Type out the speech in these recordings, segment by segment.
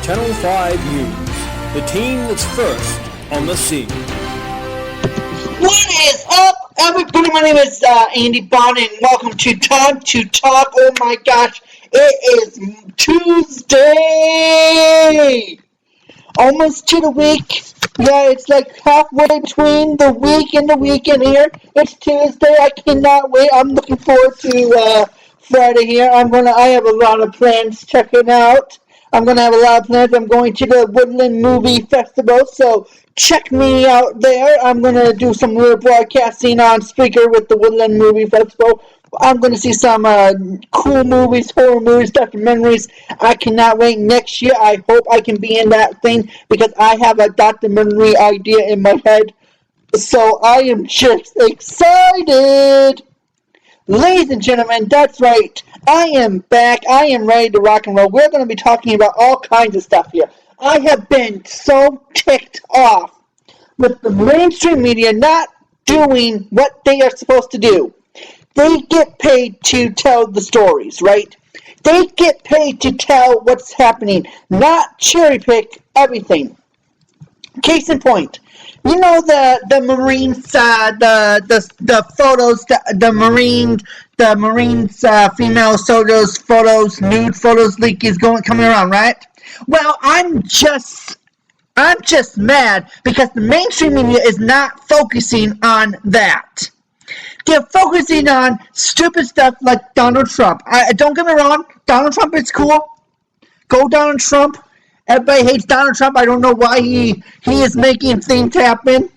Channel 5 News, the team that's first on the scene. What is up, everybody? My name is Andy Bond, and welcome to Time to Talk. Oh my gosh, it is Tuesday! Almost to the week. Yeah, it's like halfway between the week and the weekend here. It's Tuesday. I cannot wait. I'm looking forward to Friday here. I have a lot of plans. Check it out. I'm going to have a lot of plans. I'm going to the Woodland Movie Festival, so check me out there. I'm going to do some real broadcasting on Spreaker with the Woodland Movie Festival. I'm going to see some cool movies, horror movies, documentaries. I cannot wait. Next year, I hope I can be in that thing because I have a documentary idea in my head. So I am just excited. Ladies and gentlemen, that's right. I am back. I am ready to rock and roll. We're going to be talking about all kinds of stuff here. I have been so ticked off with the mainstream media not doing what they are supposed to do. They get paid to tell the stories, right? They get paid to tell what's happening, not cherry pick everything. Case in point, you know the Marines, the photos, the Marines female soldiers photos, nude photos leak is coming around, right? Well, I'm just mad because the mainstream media is not focusing on that. They're focusing on stupid stuff like Donald Trump. Don't get me wrong, Donald Trump is cool. Go Donald Trump. Everybody hates Donald Trump. I don't know why he is making things happen.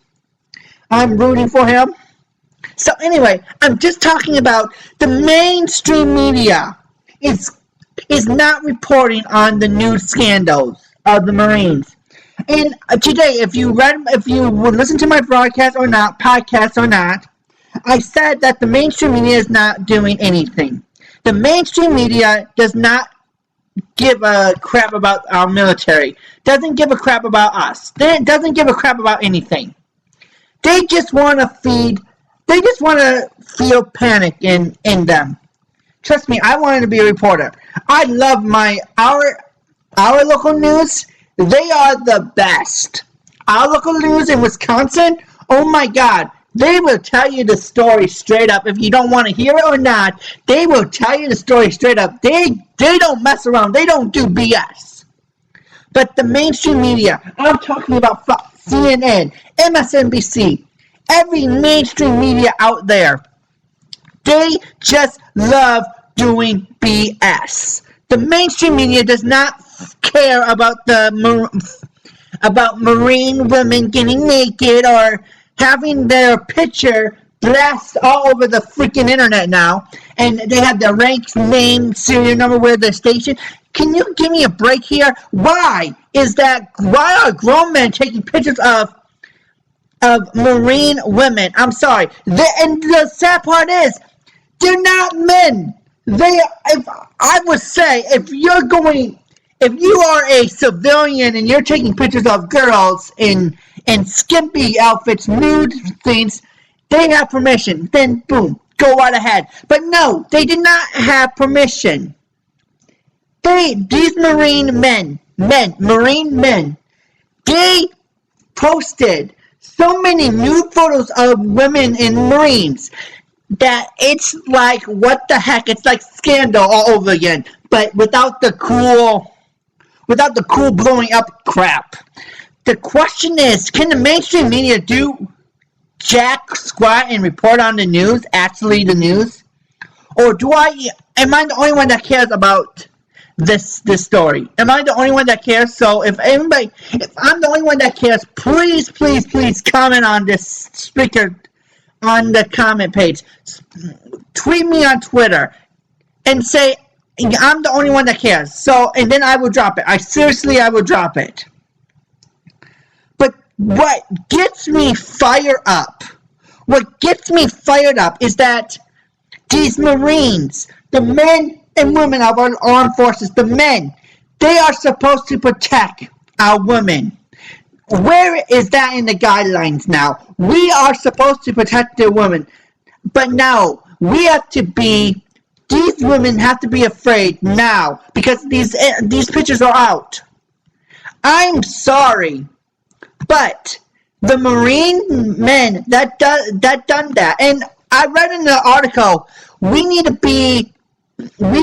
I'm rooting for him. So anyway, I'm just talking about the mainstream media is not reporting on the news scandals of the Marines. And today, if you would listen to my broadcast or not, podcast or not, I said that the mainstream media is not doing anything. The mainstream media does not give a crap about our military. Doesn't give a crap about us. Doesn't give a crap about anything. They just want to feel panic in them. Trust me, I wanted to be a reporter. I love our local news. They are the best. Our local news in Wisconsin, oh my God. They will tell you the story straight up. If you don't want to hear it or not, they will tell you the story straight up. They don't mess around. They don't do BS. But the mainstream media, I'm talking about Fox, CNN, MSNBC, every mainstream media out there, they just love doing BS. The mainstream media does not care about about Marine women getting naked or having their picture blast all over the freaking internet now, and they have their rank, name, serial number, where their station. Can you give me a break here? Why are grown men taking pictures of Marine women? I'm sorry. And the sad part is, they're not men. If you are a civilian and you're taking pictures of girls in skimpy outfits, nude things, they have permission. Then, boom, go right ahead. But no, they did not have permission. These Marine men, they posted so many nude photos of women in Marines that it's like, what the heck? It's like Scandal all over again, but without the cool blowing up crap. The question is, can the mainstream media do jack squat and report on the news, actually the news? Or am I the only one that cares about this story? Am I the only one that cares? So if I'm the only one that cares, please comment on this speaker on the comment page. Tweet me on Twitter and say I'm the only one that cares. So, and then I will drop it. I will drop it. But what gets me fired up is that these Marines, the men and women of our armed forces, the men, they are supposed to protect our women. Where is that in the guidelines now? We are supposed to protect the women. But no, these women have to be afraid now because these pictures are out. I'm sorry, but the Marine men that done that, and I read in the article, we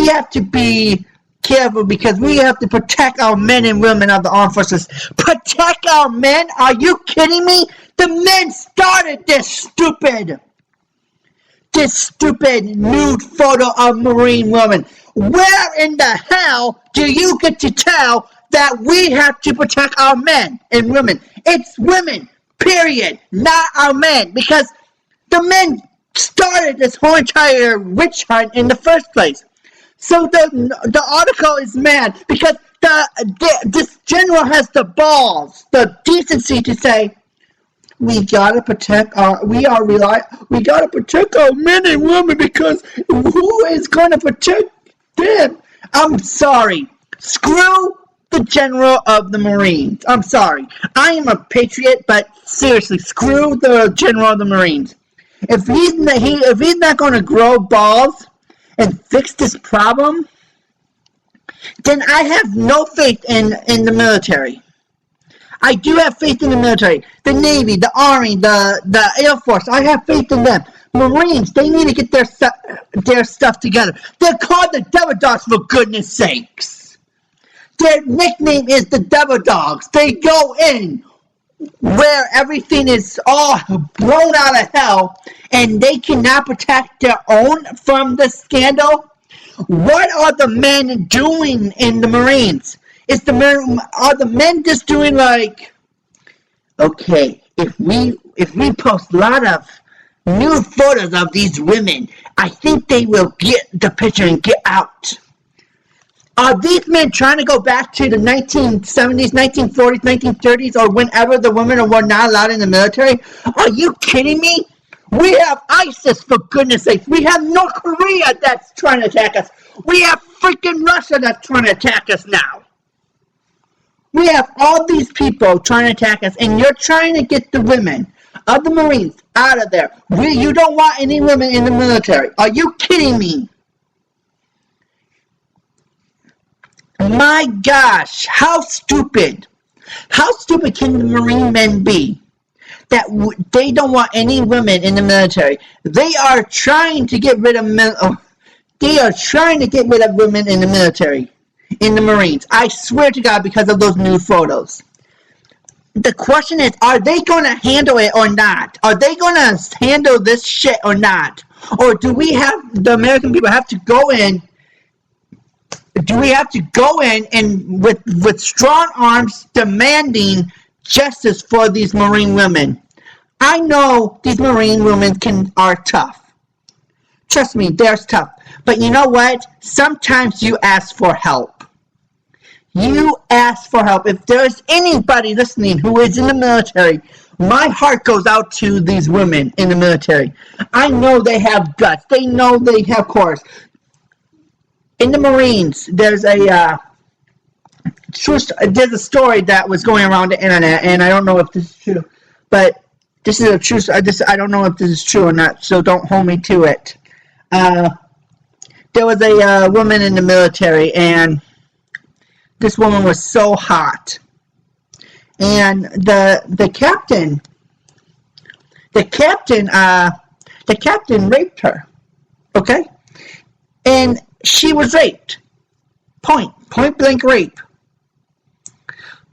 have to be careful because we have to protect our men and women of the armed forces. Protect our men? Are you kidding me? The men started this stupid nude photo of Marine women. Where in the hell do you get to tell that we have to protect our men and women? It's women, period, not our men, because the men started this whole entire witch hunt in the first place. So the article is mad because this general has the balls, the decency to say, we gotta protect our men and women because who is gonna protect them? I'm sorry. Screw the general of the Marines. I'm sorry. I am a patriot, but seriously, screw the general of the Marines. If he's not gonna grow balls and fix this problem, then I have no faith in the military. I do have faith in the military, the Navy, the Army, the Air Force. I have faith in them. Marines, they need to get their stuff together. They're called the Devil Dogs, for goodness sakes. Their nickname is the Devil Dogs. They go in where everything is all blown out of hell and they cannot protect their own from the scandal. What are the men doing in the Marines? Are the men just doing like, okay, if we post a lot of nude photos of these women, I think they will get the picture and get out. Are these men trying to go back to the 1970s, 1940s, 1930s, or whenever the women were not allowed in the military? Are you kidding me? We have ISIS, for goodness sakes. We have North Korea that's trying to attack us. We have freaking Russia that's trying to attack us now. We have all these people trying to attack us, and you're trying to get the women of the Marines out of there. You don't want any women in the military. Are you kidding me? My gosh, how stupid. How stupid can the Marine men be that they don't want any women in the military? They are trying to get rid of women in the military. In the Marines. I swear to God, because of those nude photos. The question is, are they going to handle it or not? Are they going to handle this shit or not? Or do we have, the American people have to go in, and with strong arms demanding justice for these Marine women? I know these Marine women are tough. Trust me, they're tough. But you know what? Sometimes you ask for help. You ask for help. If there's anybody listening who is in the military, my heart goes out to these women in the military. I know they have guts. They know they have courage. In the Marines, there's a story that was going around the internet, and I don't know if this is true, but this is a true. I don't know if this is true or not, so don't hold me to it. There was a woman in the military, and this woman was so hot, and the captain raped her. Okay, and she was raped, point blank rape.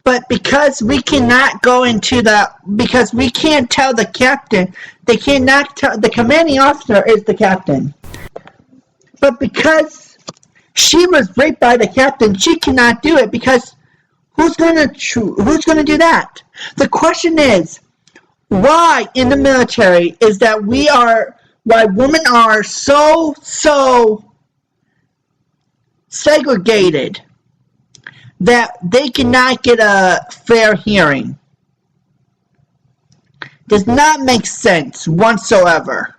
But because we cannot go into because we can't tell the captain, they cannot tell, the commanding officer is the captain. But because she was raped by the captain, she cannot do it, because who's gonna do that? The question is, why in the military is that why women are so segregated that they cannot get a fair hearing? Does not make sense whatsoever.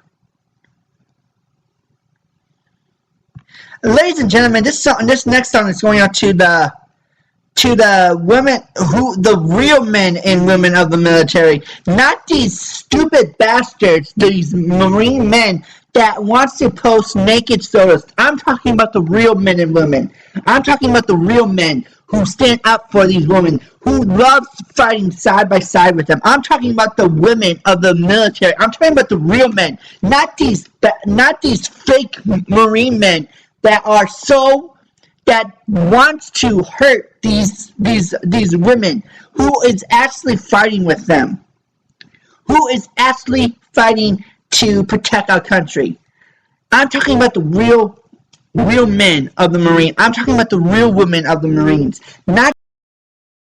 Ladies and gentlemen, this next song is going out to the women, the real men and women of the military, not these stupid bastards, these Marine men that wants to post naked photos. I'm talking about the real men and women. I'm talking about the real men who stand up for these women, who love fighting side by side with them. I'm talking about the women of the military. I'm talking about the real men, not these fake Marine men that are that wants to hurt these women. Who is actually fighting with them? Who is actually fighting to protect our country? I'm talking about the real men of the Marine. I'm talking about the real women of the Marines, not